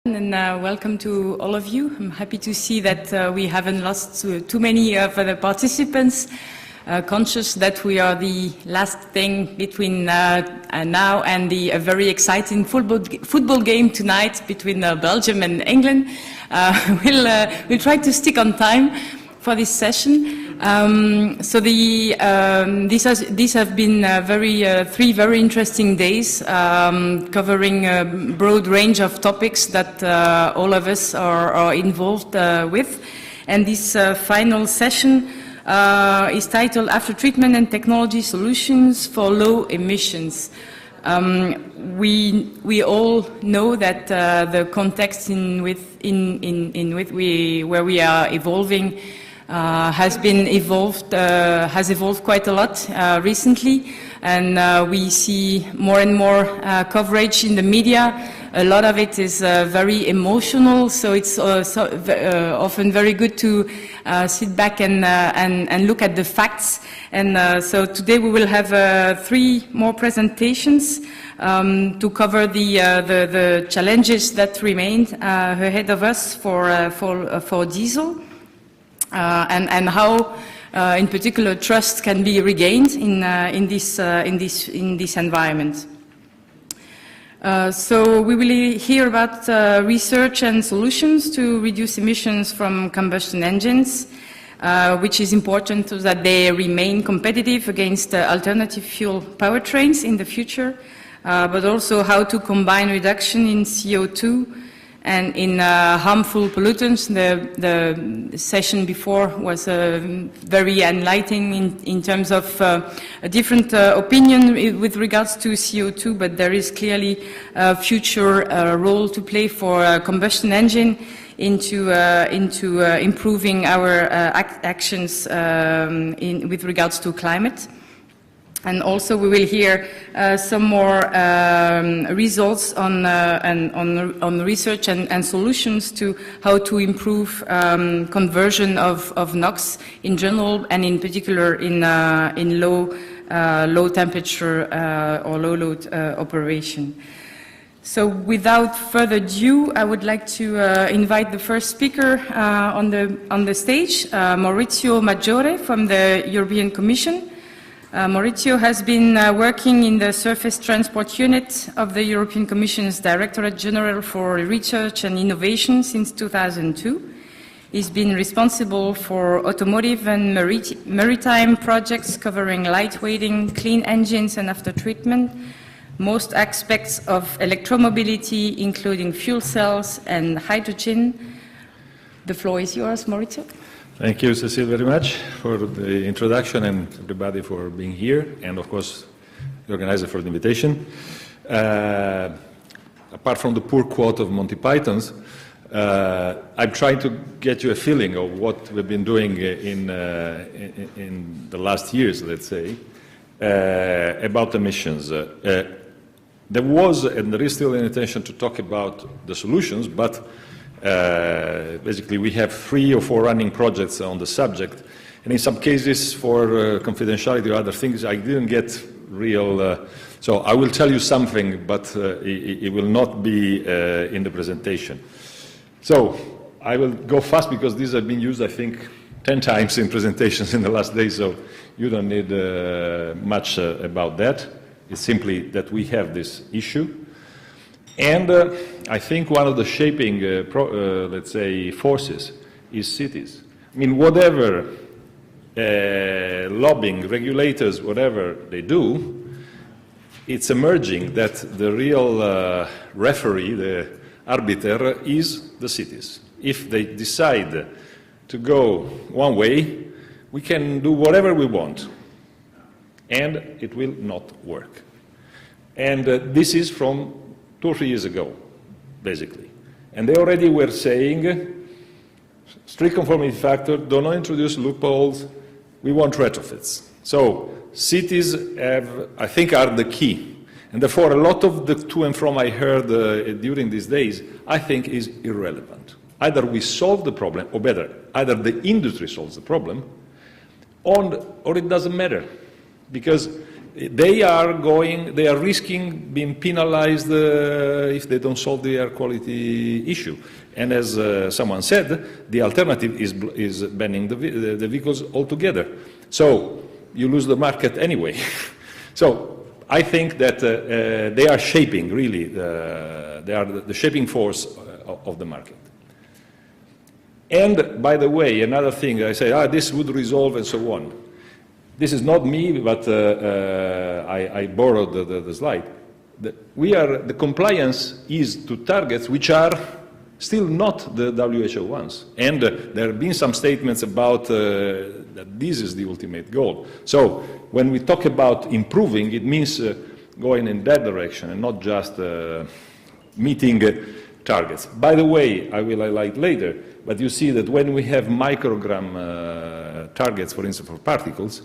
And welcome to all of you. I'm happy to see that we haven't lost too many of the participants, conscious that we are the last thing between now and the very exciting football game tonight between Belgium and England. We'll try to stick on time for this session. These have been three very interesting days, covering a broad range of topics that all of us are involved with. And this final session is titled After Treatment and Technology Solutions for Low Emissions. We all know that the context in which where we are evolving has evolved quite a lot recently, and we see more and more coverage in the media. A lot of it is very emotional, so it's often very good to sit back and look at the facts. And so today we will have three more presentations to cover the challenges that remain ahead of us for diesel. And how, in particular, trust can be regained in this environment. So we will hear about research and solutions to reduce emissions from combustion engines, which is important so that they remain competitive against alternative fuel powertrains in the future, but also how to combine reduction in CO2 and in harmful pollutants. The session before was very enlightening in terms of a different opinion with regards to CO2, but there is clearly a future role to play for a combustion engine into improving our actions with regards to climate. And also we will hear some more results on research and solutions to how to improve conversion of NOx in general, and in particular in low temperature or low load operation. So without further ado, I would like to invite the first speaker on the stage, Maurizio Maggiore from the European Commission. Maurizio has been working in the Surface Transport Unit of the European Commission's Directorate General for Research and Innovation since 2002. He's been responsible for automotive and maritime projects covering lightweighting, clean engines and after-treatment, most aspects of electromobility, including fuel cells and hydrogen. The floor is yours, Maurizio. Thank you, Cecile, very much for the introduction and everybody for being here, and of course the organizer for the invitation. Apart from the poor quote of Monty Python's, I'm trying to get you a feeling of what we've been doing in the last years, let's say, about emissions. There was and there is still an intention to talk about the solutions, but basically we have 3 or 4 running projects on the subject, and in some cases for confidentiality or other things I didn't get real, so I will tell you something, but it will not be in the presentation. So I will go fast because these have been used I think 10 times in presentations in the last days, so you don't need much about that. It's simply that we have this issue. And I think one of the shaping, let's say, forces is cities. I mean, whatever lobbying, regulators, whatever they do, it's emerging that the real referee, the arbiter, is the cities. If they decide to go one way, we can do whatever we want, and it will not work. And this is from 2 or 3 years ago, basically. And they already were saying, strict conformity factor, do not introduce loopholes, we want retrofits. So cities I think, are the key. And therefore, a lot of the to and from I heard during these days, I think is irrelevant. Either we solve the problem, or better, either the industry solves the problem, or it doesn't matter. Because they are risking being penalized if they don't solve the air quality issue. And as someone said, the alternative is banning the vehicles altogether. So you lose the market anyway. So I think that they are shaping, really, they are the shaping force of the market. And by the way, another thing, I say, this would resolve and so on. This is not me, but I borrowed the slide. The compliance is to targets which are still not the WHO ones. And there have been some statements about that this is the ultimate goal. So when we talk about improving, it means going in that direction and not just meeting targets. By the way, I will highlight later, but you see that when we have microgram targets, for instance, for particles,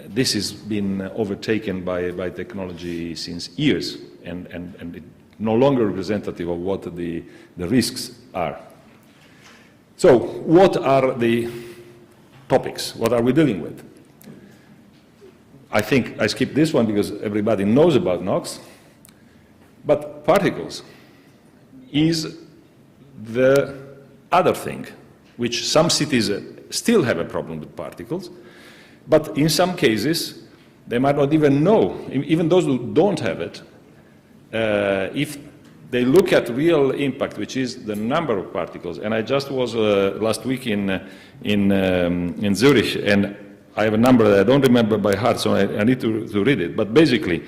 this has been overtaken by technology since years, and it's no longer representative of what the risks are. So what are the topics? What are we dealing with? I think I skipped this one because everybody knows about NOx, but particles is the other thing, which some cities still have a problem with particles, but in some cases they might not even know, even those who don't have it, if they look at real impact, which is the number of particles. And I just was last week in Zurich, and I have a number that I don't remember by heart, so I need to read it. But basically,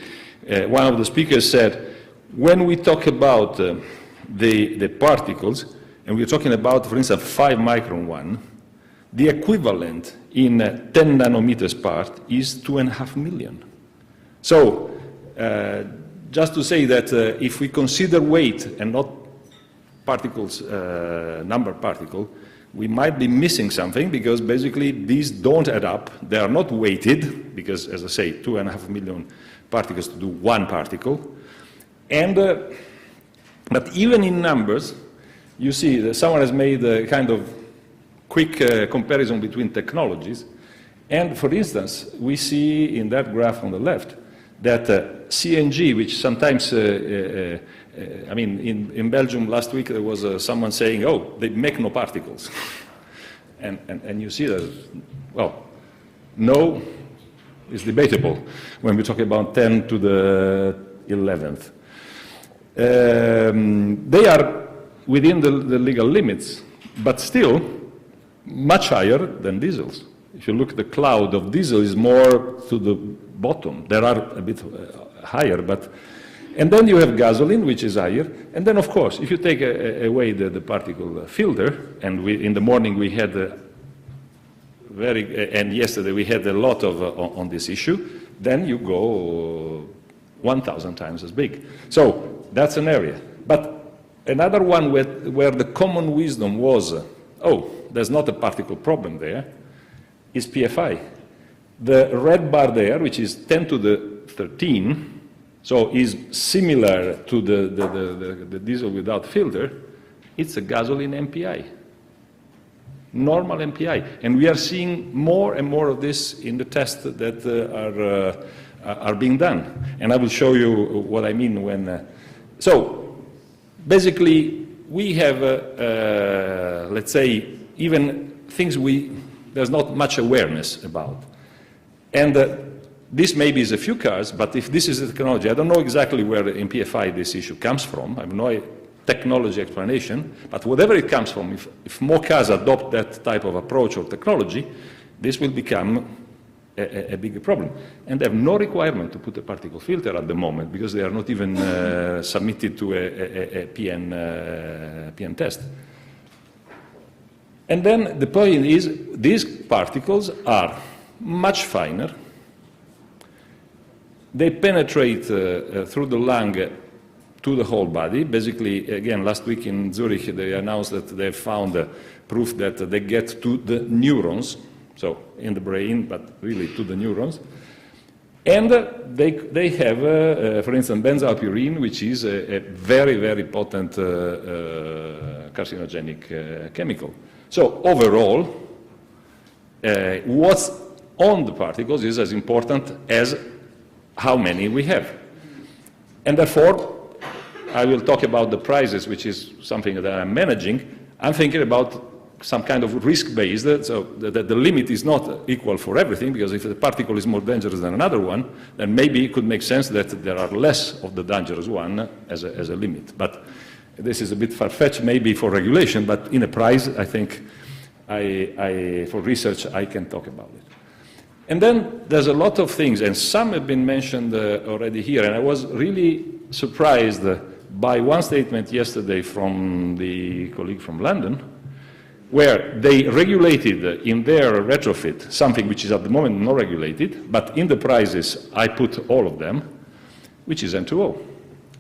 one of the speakers said, when we talk about the particles, and we're talking about, for instance, 5 micron one, the equivalent in 10 nanometers part is 2.5 million. So, just to say that if we consider weight and not particles, number particle, we might be missing something, because basically these don't add up. They are not weighted, because, as I say, 2.5 million particles to do one particle. And, but even in numbers, you see that someone has made a kind of quick comparison between technologies. And for instance, we see in that graph on the left that CNG, which sometimes, I mean, in Belgium last week there was someone saying, oh, they make no particles. and you see that, well, no is debatable when we talk about 10 to the 11th. They are within the legal limits, but still much higher than diesels. If you look at the cloud of diesel is more to the bottom. There are a bit higher, but, and then you have gasoline, which is higher. And then, of course, if you take away the particle filter, and in the morning we had and yesterday we had a lot of on this issue, then you go 1,000 times as big. So that's an area. But another one where the common wisdom was, oh, there's not a particle problem there, is PFI. The red bar there, which is 10 to the 13, so is similar to the diesel without filter, it's a gasoline MPI. Normal MPI. And we are seeing more and more of this in the tests that are being done. And I will show you what I mean when... so, basically, we have, let's say, even things there's not much awareness about. And this maybe is a few cars, but if this is the technology, I don't know exactly where in PFI this issue comes from. I have no technology explanation, but whatever it comes from, if more cars adopt that type of approach or technology, this will become a bigger problem. And they have no requirement to put a particle filter at the moment, because they are not even submitted to a PN test. And then the point is, these particles are much finer. They penetrate through the lung to the whole body. Basically, again, last week in Zurich, they announced that they found proof that they get to the neurons, so in the brain, but really to the neurons. And they have, for instance, benzalpurine, which is a very, very potent carcinogenic chemical. So overall, what's on the particles is as important as how many we have. And therefore, I will talk about the prices, which is something that I'm managing. I'm thinking about some kind of risk-based, so that the limit is not equal for everything, because if the particle is more dangerous than another one, then maybe it could make sense that there are less of the dangerous one as a limit. But this is a bit far-fetched maybe for regulation, but in a price, I think, for research, I can talk about it. And then there's a lot of things, and some have been mentioned already here, and I was really surprised by one statement yesterday from the colleague from London, where they regulated in their retrofit something which is at the moment not regulated, but in the prices I put all of them, which is N2O.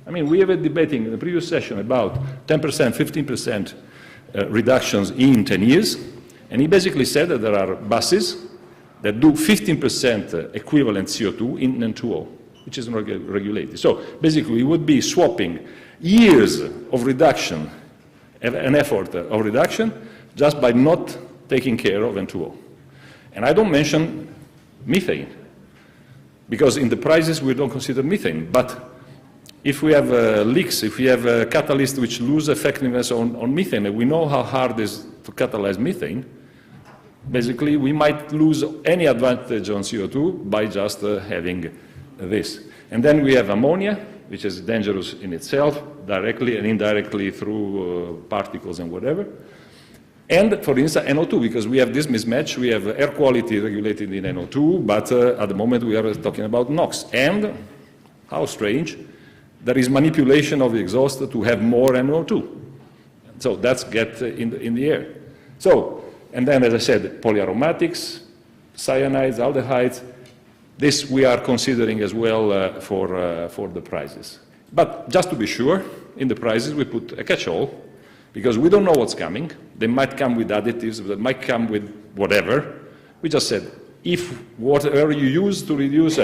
I mean, we have been debating in the previous session about 10%, 15% reductions in 10 years, and he basically said that there are buses that do 15% equivalent CO2 in N2O, which is not regulated. So basically, we would be swapping years of reduction, an effort of reduction, just by not taking care of N2O. And I don't mention methane, because in the prices we don't consider methane. But if we have leaks, if we have a catalyst which lose effectiveness on methane, and we know how hard it is to catalyze methane, basically we might lose any advantage on CO2 by just having this. And then we have ammonia, which is dangerous in itself, directly and indirectly through particles and whatever. And, for instance, NO2, because we have this mismatch. We have air quality regulated in NO2, but at the moment we are talking about NOx. And, how strange, there is manipulation of the exhaust to have more NO2. So that's get in the air. So, and then, as I said, polyaromatics, cyanides, aldehydes, this we are considering as well for the prices. But just to be sure, in the prices we put a catch-all, because we don't know what's coming. They might come with additives, they might come with whatever. We just said, if whatever you use to reduce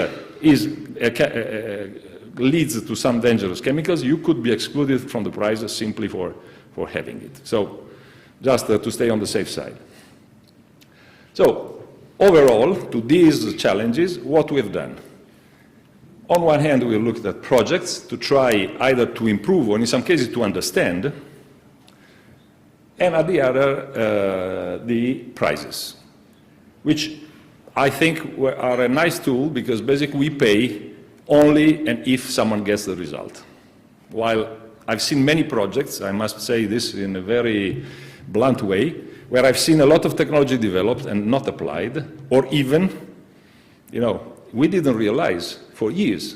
leads to some dangerous chemicals, you could be excluded from the price simply for having it. So just to stay on the safe side. So overall, to these challenges, what we've done. On one hand, we looked at projects to try either to improve or in some cases to understand, and at the other, the prizes, which I think are a nice tool because basically we pay only and if someone gets the result. While I've seen many projects, I must say this in a very blunt way, where I've seen a lot of technology developed and not applied, or even, you know, we didn't realize for years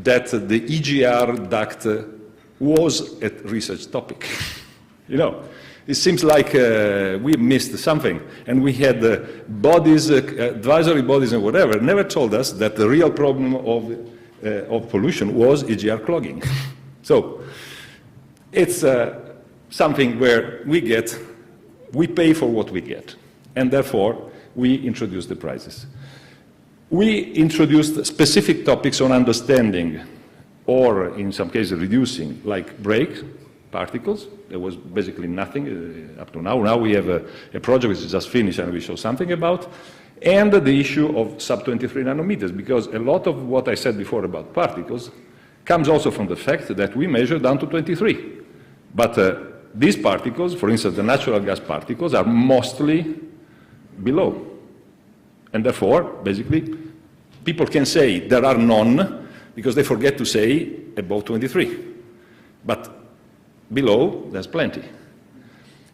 that the EGR duct was a research topic. You know, it seems like we missed something, and we had bodies, advisory bodies and whatever, never told us that the real problem of pollution was EGR clogging. So it's something where we pay for what we get, and therefore we introduce the prices. We introduced specific topics on understanding, or in some cases reducing, like brake particles. There was basically nothing up to now. Now we have a project which is just finished and we show something about. And the issue of sub-23 nanometers, because a lot of what I said before about particles comes also from the fact that we measure down to 23. But these particles, for instance, the natural gas particles, are mostly below. And therefore, basically, people can say there are none because they forget to say above 23. But below, there's plenty.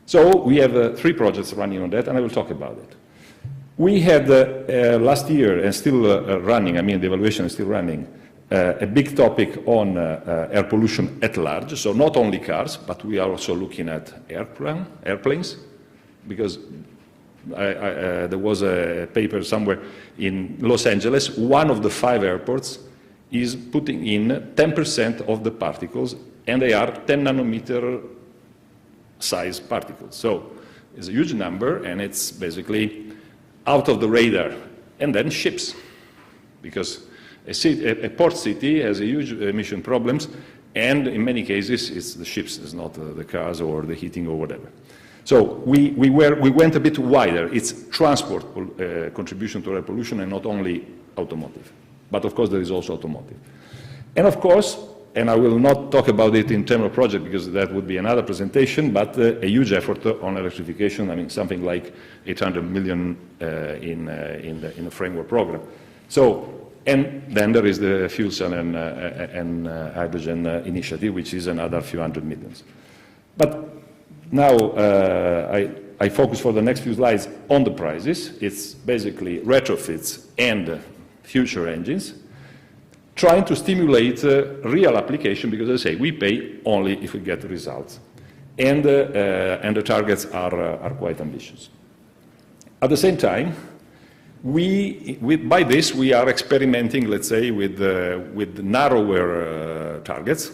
So we have 3 projects running on that, and I will talk about it. We had last year, and still running, I mean the evaluation is still running, a big topic on air pollution at large, so not only cars, but we are also looking at airplanes, because there was a paper somewhere in Los Angeles, one of the 5 airports is putting in 10% of the particles, and they are 10 nanometer size particles. So it's a huge number, and it's basically out of the radar. And then ships, because a port city has a huge emission problems, and in many cases it's the ships, it's not the cars or the heating or whatever. So we went a bit wider. It's transport contribution to air pollution and not only automotive. But of course, there is also automotive. And of course, and I will not talk about it in terms of project because that would be another presentation, but a huge effort on electrification. I mean, something like 800 million in the framework program. So, and then there is the fuel cell and hydrogen initiative, which is another few hundred millions. But now I focus for the next few slides on the prices. It's basically retrofits and future engines, trying to stimulate real application, because as I say, we pay only if we get the results. And the targets are quite ambitious. At the same time, by this, we are experimenting, let's say, with narrower targets,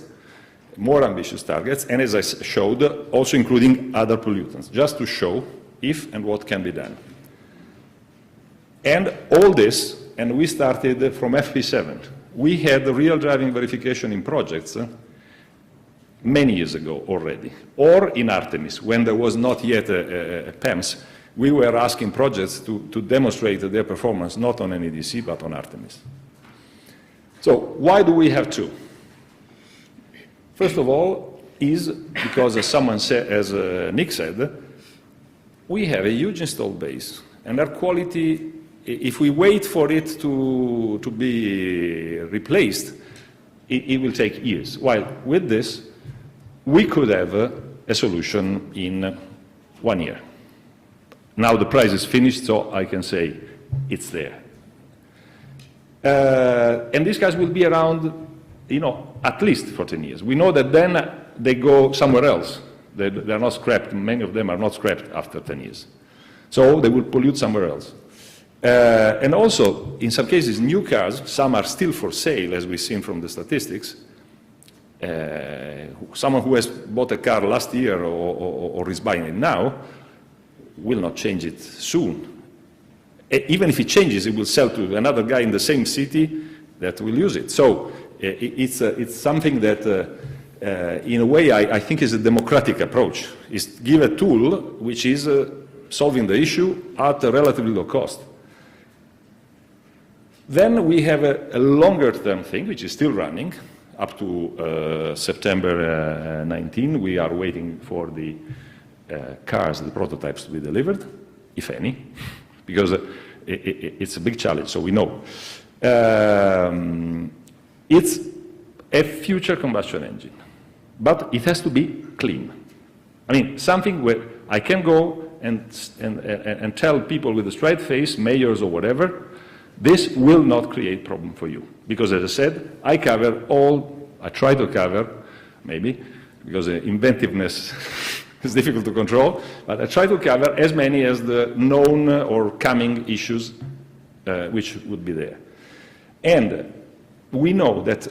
more ambitious targets, and as I showed, also including other pollutants, just to show if and what can be done. And all this, and we started from FP7. We had the real driving verification in projects many years ago already, or in Artemis, when there was not yet a PEMS, we were asking projects to demonstrate their performance not on NEDC, but on Artemis. So why do we have two? First of all, is because as someone said, as Nick said, we have a huge installed base, and our quality, if we wait for it to be replaced, it will take years. While with this, we could have a solution in 1 year. Now the price is finished, so I can say it's there. And these guys will be around, at least for 10 years. We know that then they go somewhere else. They're not scrapped. Many of them are not scrapped after 10 years. So they will pollute somewhere else. And also, in some cases, new cars, some are still for sale, as we've seen from the statistics. Someone who has bought a car last year or is buying it now will not change it soon. Even if it changes, it will sell to another guy in the same city that will use it. So it's something that, in a way, I think is a democratic approach. Is give a tool which is solving the issue at a relatively low cost. Then we have a longer-term thing, which is still running, up to September 19. We are waiting for the cars, the prototypes to be delivered, if any, because it's a big challenge, so we know. It's a future combustion engine, but it has to be clean. I mean, something where I can go and tell people with a straight face, mayors or whatever, this will not create problem for you. Because as I said, I try to cover, maybe, because inventiveness is difficult to control, but I try to cover as many as the known or coming issues which would be there. And we know that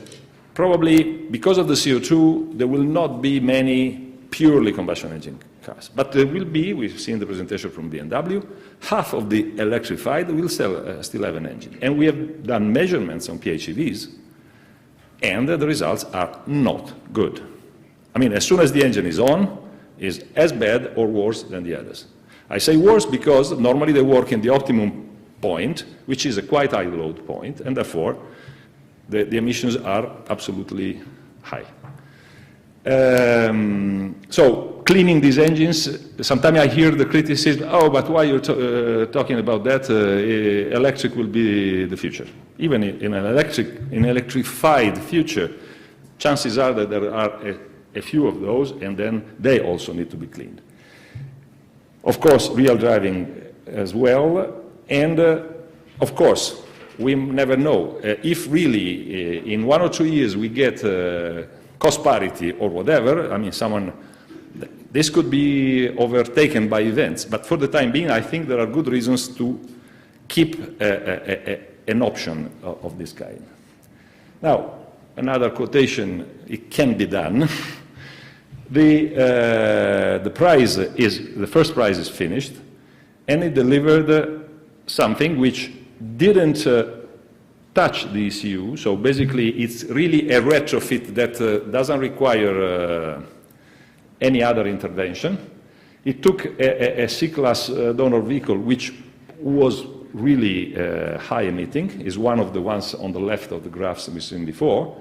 probably because of the CO2, there will not be many purely combustion engine cars. But there will be, we've seen the presentation from BMW, half of the electrified will still have an engine. And we have done measurements on PHEVs, and the results are not good. I mean, as soon as the engine is on, is as bad or worse than the others. I say worse because normally they work in the optimum point, which is a quite high load point, and therefore the emissions are absolutely high. So cleaning these engines, sometimes I hear the criticism, oh, but why you're talking about that? Electric will be the future. Even in an electrified future, chances are that there are a few of those, and then they also need to be cleaned. Of course, real driving as well, and of course, we never know. If really in 1 or 2 years we get cost parity or whatever, I mean, this could be overtaken by events, but for the time being, I think there are good reasons to keep an option of this kind. Now, another quotation, it can be done. The first prize is finished, and it delivered something which didn't touch the ECU, so basically it's really a retrofit that doesn't require any other intervention. It took a C-class donor vehicle which was really high emitting, is one of the ones on the left of the graphs we've seen before.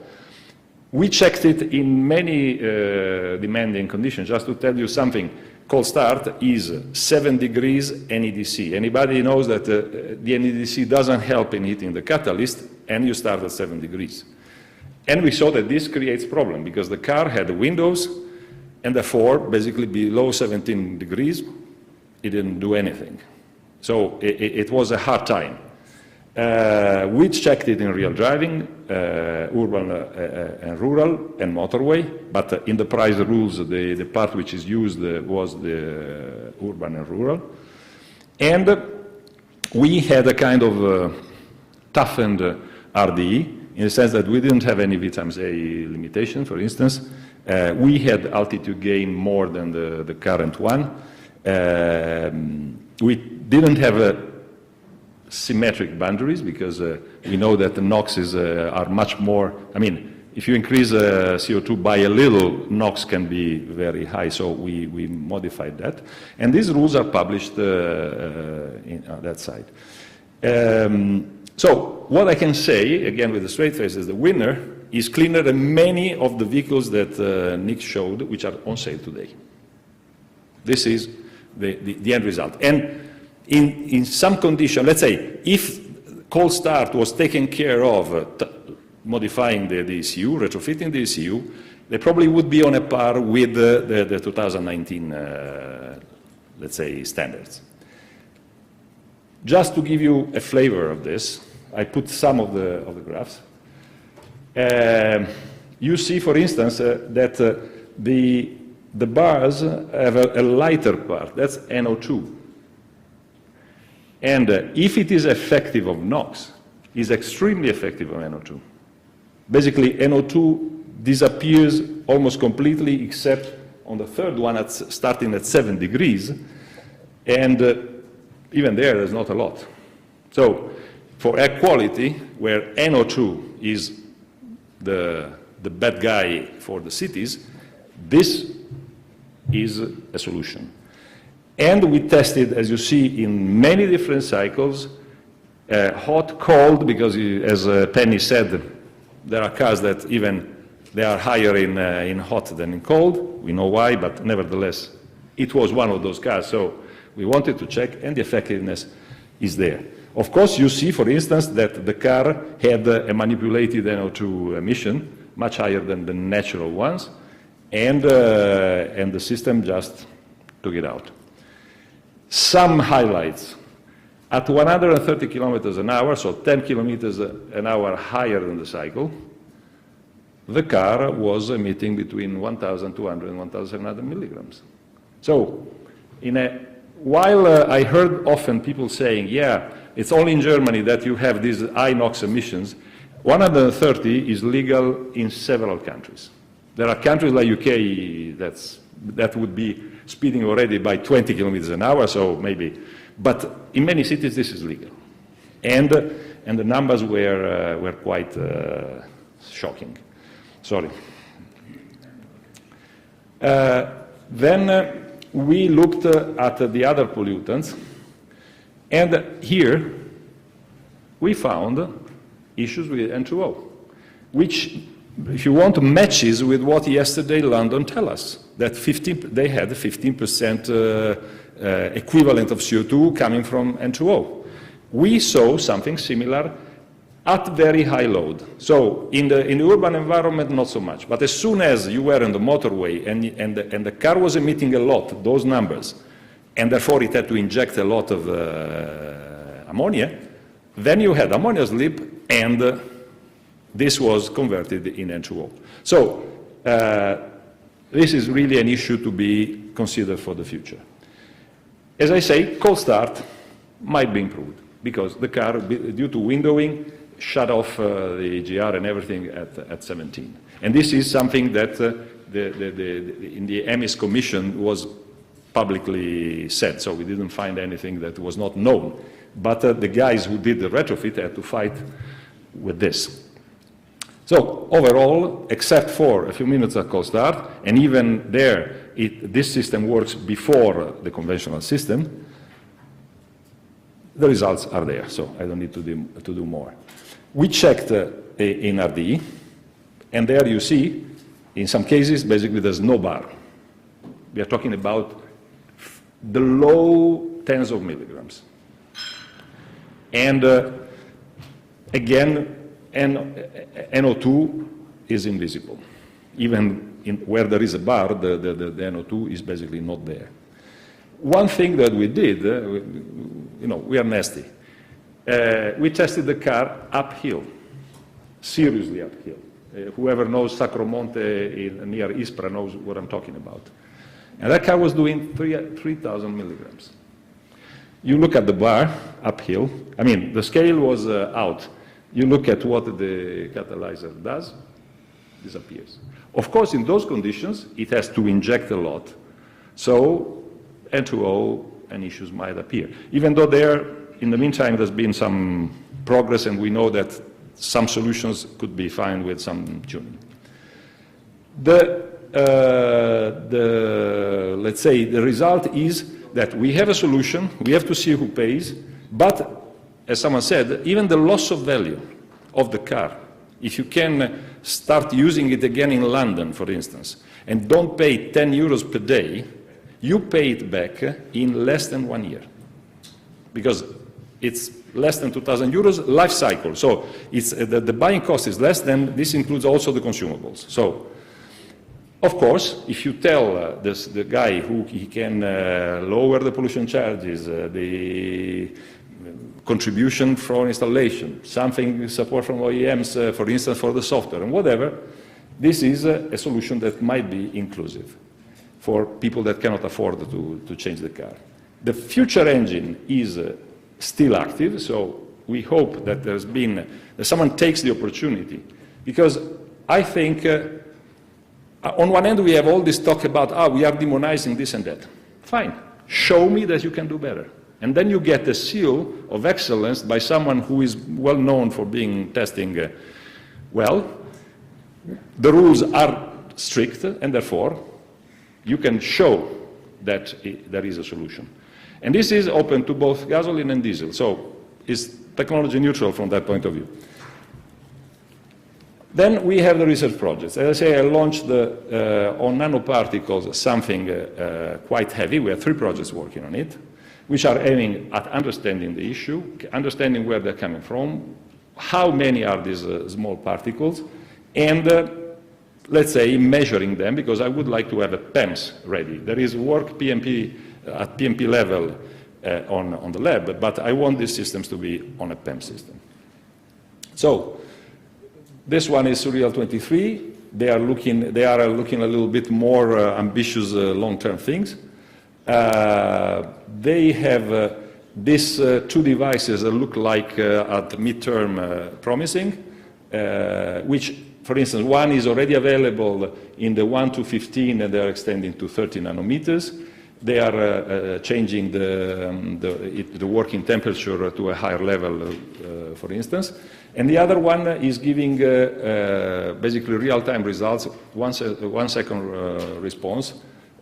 We checked it in many demanding conditions. Just to tell you something, cold start is 7 degrees NEDC. Anybody knows that the NEDC doesn't help in heating the catalyst, and you start at 7 degrees. And we saw that this creates problem because the car had windows, and therefore, basically below 17 degrees, it didn't do anything. So it was a hard time. We checked it in real driving, urban and rural, and motorway, but in the price rules, the part which is used was the urban and rural. And we had a kind of toughened RDE, in the sense that we didn't have any V times A limitation, for instance. We had altitude gain more than the current one. We didn't have symmetric boundaries because we know that the NOxes are much more, I mean, if you increase CO2 by a little, NOx can be very high, so we modified that. And these rules are published on that side. So what I can say, again with a straight face, is the winner is cleaner than many of the vehicles that Nick showed, which are on sale today. This is the end result. And in some condition, let's say, if cold start was taken care of, modifying the ECU, retrofitting the ECU, they probably would be on a par with the 2019, let's say, standards. Just to give you a flavor of this, I put some of the graphs. You see, for instance, that the bars have a lighter part. That's NO2. And if it is effective of NOx, it's extremely effective on NO2. Basically, NO2 disappears almost completely, except on the third one, starting at 7 degrees. And even there's not a lot. So for air quality, where NO2 is the bad guy for the cities, this is a solution. And we tested, as you see, in many different cycles, hot, cold, because as Penny said, there are cars that even they are higher in hot than in cold. We know why, but nevertheless, it was one of those cars. So we wanted to check, and the effectiveness is there. Of course, you see, for instance, that the car had a manipulated NO2 emission, much higher than the natural ones, and the system just took it out. Some highlights. At 130 kilometers an hour, so 10 kilometers an hour higher than the cycle, the car was emitting between 1,200 and 1,700 milligrams. So, while I heard often people saying, yeah, it's only in Germany that you have these high NOx emissions, 130 is legal in several countries. There are countries like UK that would be speeding already by 20 kilometers an hour, so maybe. But in many cities, this is legal. And the numbers were quite shocking. Sorry. Then we looked at the other pollutants, and here we found issues with N2O, which, if you want, matches with what yesterday London tell us, that they had 15% equivalent of CO2 coming from N2O. We saw something similar at very high load. So in the urban environment, not so much. But as soon as you were on the motorway and the car was emitting a lot, those numbers, and therefore it had to inject a lot of ammonia, then you had ammonia slip, and this was converted in N2O. So this is really an issue to be considered for the future. As I say, cold start might be improved because the car, due to windowing, shut off the AGR and everything at 17. And this is something that in the EMIS Commission was publicly said, so we didn't find anything that was not known. But the guys who did the retrofit had to fight with this. So overall, except for a few minutes at cold start, and even there, this system works before the conventional system, the results are there, so I don't need to do more. We checked in RD, and there you see, in some cases, basically there's no bar. We are talking about the low tens of milligrams. And again, NO2 is invisible. Even where there is a bar, the NO2 is basically not there. One thing that we did, we are nasty. We tested the car uphill, seriously uphill. Whoever knows Sacromonte near Ispra knows what I'm talking about. And that car was doing 3,000 milligrams. You look at the bar uphill. I mean, the scale was out. You look at what the catalyzer does, disappears. Of course, in those conditions, it has to inject a lot. So N2O and issues might appear. Even though in the meantime, there's been some progress, and we know that some solutions could be fine with some tuning. Let's say the result is that we have a solution, we have to see who pays, but as someone said, even the loss of value of the car, if you can start using it again in London, for instance, and don't pay 10 euros per day, you pay it back in less than 1 year. Because it's less than 2,000 euros life cycle. So it's, the buying cost is less than, this includes also the consumables. So, of course, if you tell the guy who he can lower the pollution charges, the contribution for installation, something support from OEMs, for instance, for the software and whatever, this is a solution that might be inclusive for people that cannot afford to change the car. The future engine is still active, so we hope that that someone takes the opportunity, because I think on one end we have all this talk about, we are demonizing this and that. Fine, show me that you can do better. And then you get a seal of excellence by someone who is well known for testing well. The rules are strict, and therefore you can show that there is a solution. And this is open to both gasoline and diesel, so it's technology neutral from that point of view. Then we have the research projects. As I say, I launched on nanoparticles something quite heavy. We have 3 projects working on it, which are aiming at understanding the issue, understanding where they're coming from, how many are these small particles, and let's say measuring them, because I would like to have a PEMS ready. There is work at PMP level on the lab, but I want these systems to be on a PEM system. So this one is Surreal 23. They are looking a little bit more ambitious long-term things. They have these 2 devices that look like at midterm promising, which, for instance, one is already available in the 1 to 15, and they are extending to 30 nanometers. They are changing the working temperature to a higher level, for instance. And the other one is giving basically real-time results, 1 second response,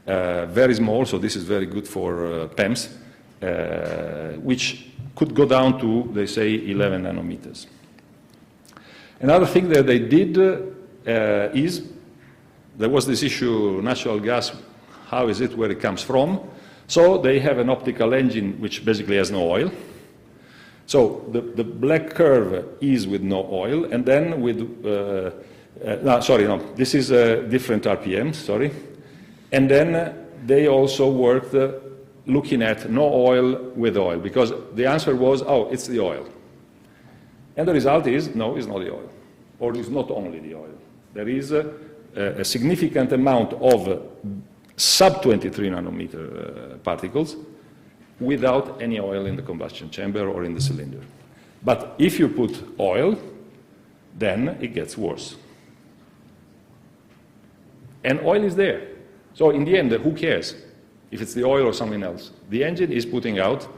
very small, so this is very good for PEMS, which could go down to, they say, 11 nanometers. Another thing that they did is, there was this issue, natural gas, how is it, where it comes from? So they have an optical engine which basically has no oil. So the black curve is with no oil, and then with, this is a different RPM, sorry. And then they also worked looking at no oil with oil, because the answer was, it's the oil. And the result is, no, it's not the oil, or it's not only the oil. There is a significant amount of sub-23 nanometer particles without any oil in the combustion chamber or in the cylinder. But if you put oil, then it gets worse. And oil is there. So in the end, who cares if it's the oil or something else? The engine is putting out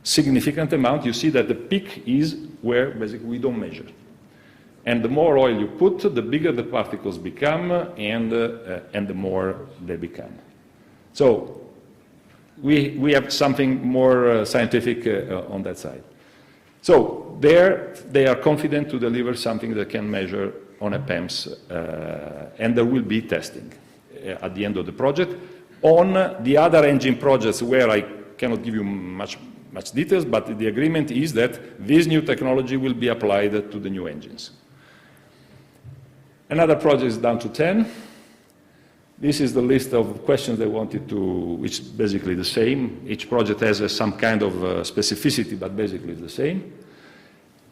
significant amount. You see that the peak is where basically we don't measure. And the more oil you put, the bigger the particles become, and the more they become. So we have something more scientific on that side. So there they are confident to deliver something that can measure on a PEMS, and there will be testing at the end of the project. On the other engine projects where I cannot give you much details, but the agreement is that this new technology will be applied to the new engines. Another project is down to 10. This is the list of questions they wanted to, which is basically the same. Each project has some kind of specificity, but basically it's the same.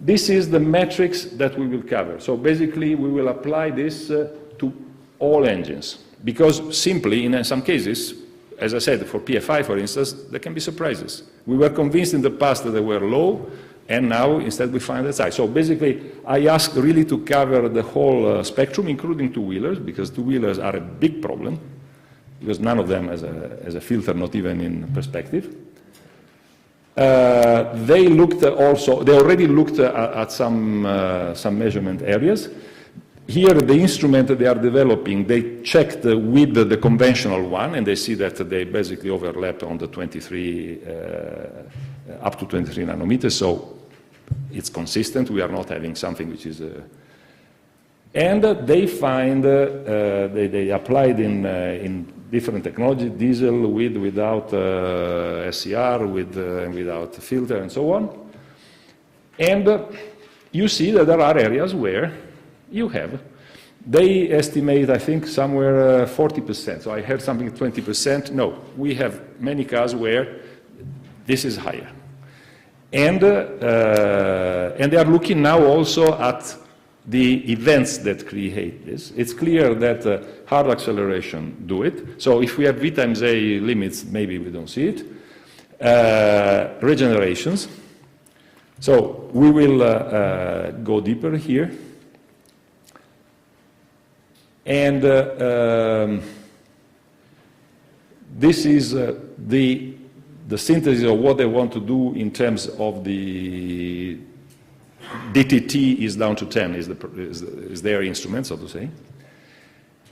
This is the metrics that we will cover. So basically we will apply this to all engines, because simply in some cases, as I said, for PFI, for instance, there can be surprises. We were convinced in the past that they were low, and now instead we find that high. So basically, I ask really to cover the whole spectrum, including two-wheelers, because two-wheelers are a big problem, because none of them has a filter, not even in perspective. They already looked at some measurement areas. Here, the instrument that they are developing, they checked with the conventional one, and they see that they basically overlap on the 23, up to 23 nanometers, so it's consistent. We are not having something which is... and they find, they applied in different technology, diesel, with, without SCR, with and without filter, and so on. And you see that there are areas where you have. They estimate, I think, somewhere 40%. So I heard something 20%. No, we have many cars where this is higher. And they are looking now also at the events that create this. It's clear that hard acceleration do it. So if we have V times A limits, maybe we don't see it. Regenerations. So we will go deeper here. And this is the synthesis of what they want to do in terms of the DTT is down to 10, is their instrument, so to say.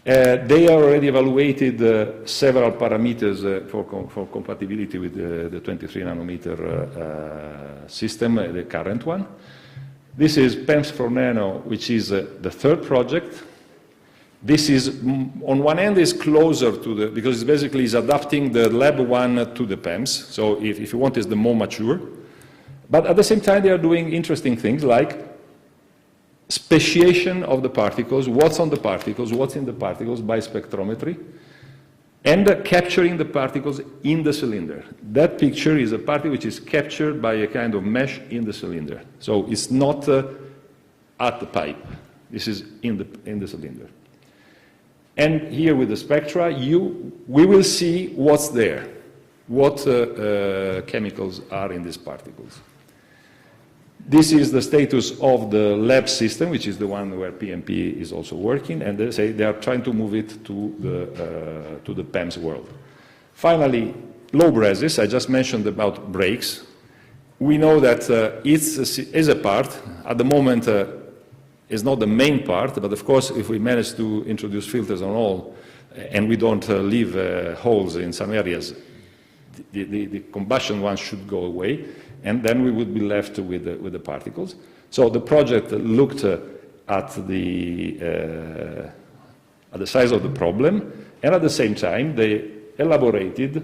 They already evaluated several parameters for compatibility with the 23 nanometer system, the current one. This is PEMS for Nano, which is the third project. This is, on one end, is closer to the, because it basically is adapting the lab one to the PEMS. So if you want, it's the more mature. But at the same time, they are doing interesting things like speciation of the particles, what's on the particles, what's in the particles by spectrometry, and capturing the particles in the cylinder. That picture is a particle which is captured by a kind of mesh in the cylinder. So it's not at the pipe. This is in the cylinder. And here with the spectra, we will see what's there, what chemicals are in these particles. This is the status of the lab system, which is the one where PMP is also working, and they say they are trying to move it to the PEMS world. Finally, low braces. I just mentioned about brakes. We know that it's a part. At the moment, is not the main part, but of course, if we manage to introduce filters on all, and we don't leave holes in some areas, the combustion one should go away, and then we would be left with the particles. So the project looked at the size of the problem, and at the same time, they elaborated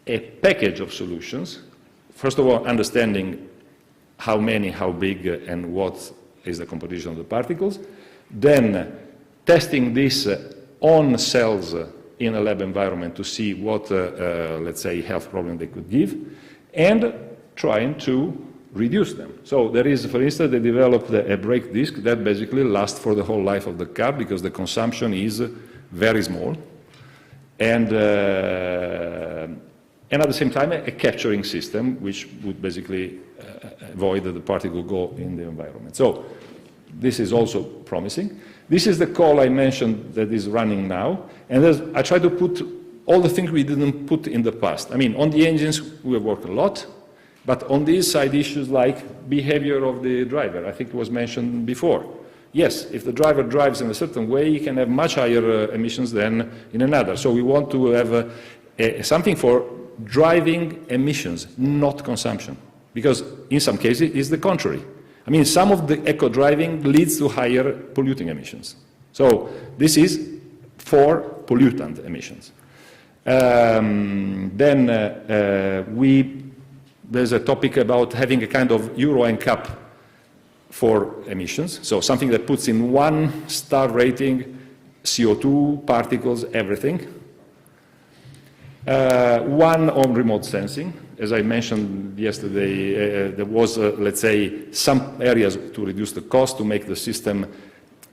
a package of solutions. First of all, understanding how many, how big, and what is the composition of the particles, then testing this on cells in a lab environment to see what, let's say, health problem they could give, and trying to reduce them. So there is, for instance, they developed a brake disc that basically lasts for the whole life of the car because the consumption is very small, and at the same time a capturing system which would basically avoid that the particle go in the environment. So this is also promising. This is the call I mentioned that is running now, and I try to put all the things we didn't put in the past. I mean, on the engines we have worked a lot, but on these side issues like behavior of the driver, I think it was mentioned before. Yes, if the driver drives in a certain way, he can have much higher emissions than in another. So we want to have something for driving emissions, not consumption. Because in some cases, it's the contrary. I mean, some of the eco-driving leads to higher polluting emissions. So this is for pollutant emissions. There's a topic about having a kind of Euro NCAP for emissions, so something that puts in 1-star rating CO2, particles, everything. One on remote sensing. As I mentioned yesterday, there was, let's say, some areas to reduce the cost, to make the system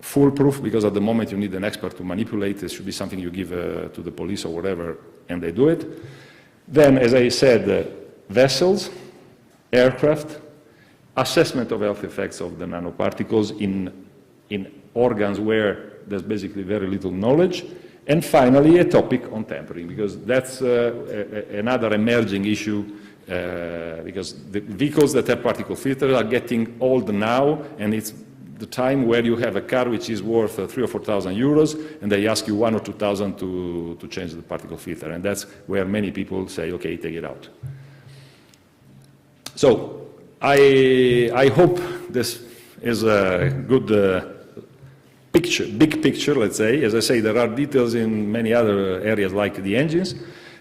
foolproof, because at the moment you need an expert to manipulate. It should be something you give to the police or whatever, and they do it. Then, as I said, vessels, aircraft, assessment of health effects of the nanoparticles in organs where there's basically very little knowledge. And finally, a topic on tampering, because that's another emerging issue, because the vehicles that have particle filters are getting old now, and it's the time where you have a car which is worth 3,000 or 4,000 euros, and they ask you 1,000 or 2,000 to change the particle filter, and that's where many people say, okay, take it out. So I hope this is a good picture, big picture, let's say. As I say, there are details in many other areas like the engines,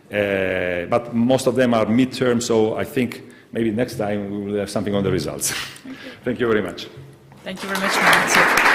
but most of them are midterm, so I think maybe next time we will have something on the results. Thank you very much. Thank you very much, Maurizio.